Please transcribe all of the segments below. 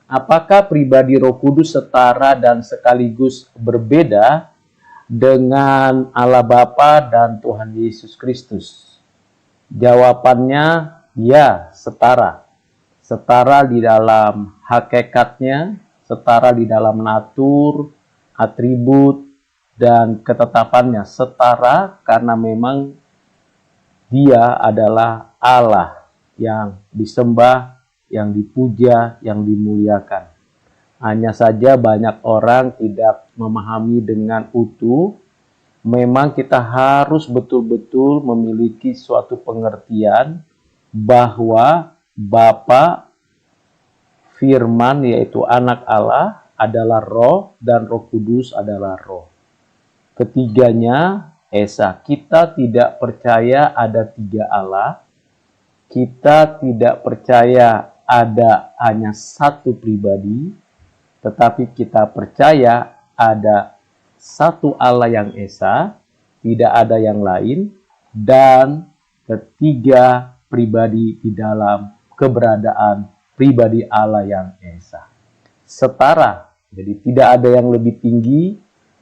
Apakah pribadi Roh Kudus setara dan sekaligus berbeda dengan Allah Bapa dan Tuhan Yesus Kristus? Jawabannya ya, setara. Setara di dalam hakikatnya, setara di dalam natur, atribut, dan ketetapannya. Setara karena memang Dia adalah Allah yang disembah, yang dipuja, yang dimuliakan. Hanya saja banyak orang tidak memahami dengan utuh. Memang kita harus betul-betul memiliki suatu pengertian bahwa Bapa, Firman yaitu anak Allah adalah roh dan Roh Kudus adalah roh. Ketiganya Esa. Kita tidak percaya ada tiga Allah. Kita tidak percaya ada hanya satu pribadi, tetapi kita percaya ada satu Allah yang Esa, tidak ada yang lain, dan ketiga pribadi di dalam keberadaan pribadi Allah yang Esa. Setara, jadi tidak ada yang lebih tinggi,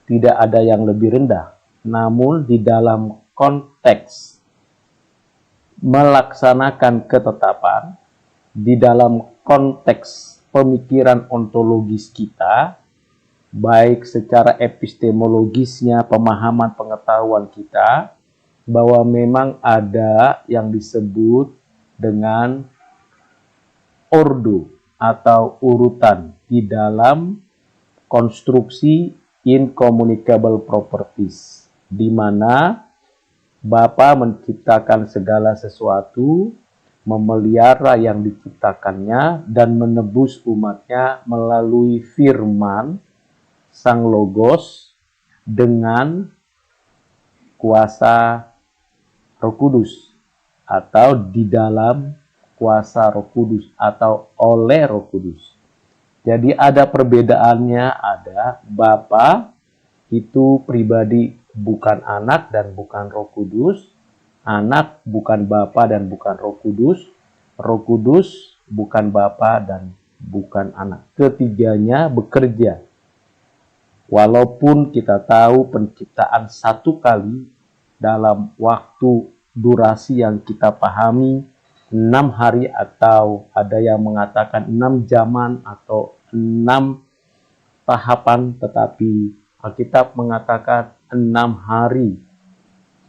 tidak ada yang lebih rendah. Namun di dalam konteks melaksanakan ketetapan, di dalam konteks pemikiran ontologis kita, baik secara epistemologisnya, pemahaman pengetahuan kita, bahwa memang ada yang disebut dengan ordo atau urutan di dalam konstruksi incommunicable properties, di mana Bapa menciptakan segala sesuatu, memelihara yang diciptakannya, dan menebus umatnya melalui firman Sang Logos dengan kuasa Roh Kudus, atau di dalam kuasa Roh Kudus, atau oleh Roh Kudus. Jadi ada perbedaannya, ada Bapa itu pribadi bukan anak dan bukan Roh Kudus, anak bukan Bapa dan bukan Roh Kudus, Roh Kudus bukan Bapa dan bukan anak. Ketiganya bekerja. Walaupun kita tahu penciptaan satu kali dalam waktu durasi yang kita pahami 6 hari, atau ada yang mengatakan 6 zaman atau 6 tahapan, tetapi Alkitab mengatakan 6 hari.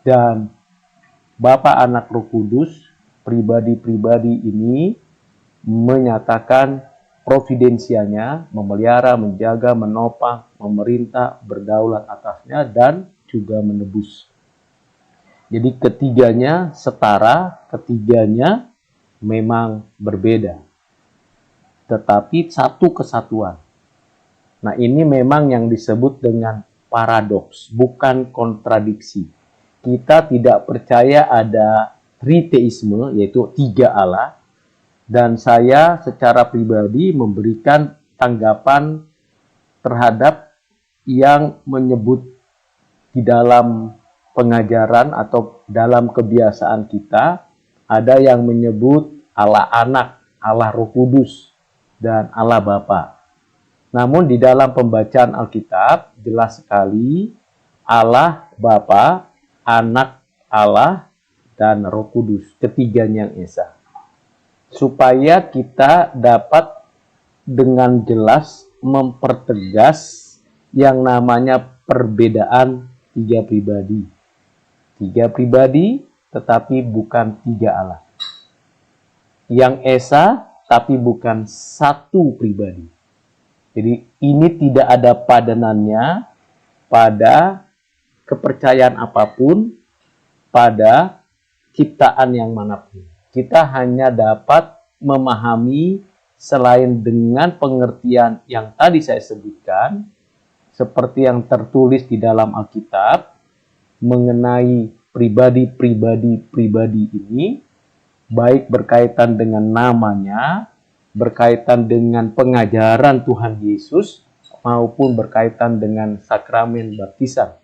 Dan Bapa, Anak, Roh Kudus, pribadi-pribadi ini menyatakan providensianya, memelihara, menjaga, menopang, memerintah, berdaulat atasnya, dan juga menebus. Jadi ketiganya setara, ketiganya memang berbeda, tetapi satu kesatuan. Nah, ini memang yang disebut dengan paradoks, bukan kontradiksi. Kita tidak percaya ada triteisme, yaitu tiga Allah, dan saya secara pribadi memberikan tanggapan terhadap yang menyebut di dalam pengajaran atau dalam kebiasaan kita, ada yang menyebut Allah Anak, Allah Roh Kudus, dan Allah Bapa. Namun di dalam pembacaan Alkitab jelas sekali Allah Bapa, Anak Allah, dan Roh Kudus, ketiganya yang Esa. Supaya kita dapat dengan jelas mempertegas yang namanya perbedaan tiga pribadi. Tiga pribadi tetapi bukan tiga Allah. Yang Esa tapi bukan satu pribadi. Jadi ini tidak ada padanannya pada kepercayaan apapun, pada ciptaan yang manapun. Kita hanya dapat memahami selain dengan pengertian yang tadi saya sebutkan, seperti yang tertulis di dalam Alkitab, mengenai pribadi-pribadi ini, baik berkaitan dengan namanya, berkaitan dengan pengajaran Tuhan Yesus, maupun berkaitan dengan sakramen baptisan,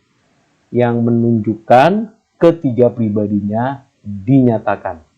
yang menunjukkan ketiga pribadinya dinyatakan.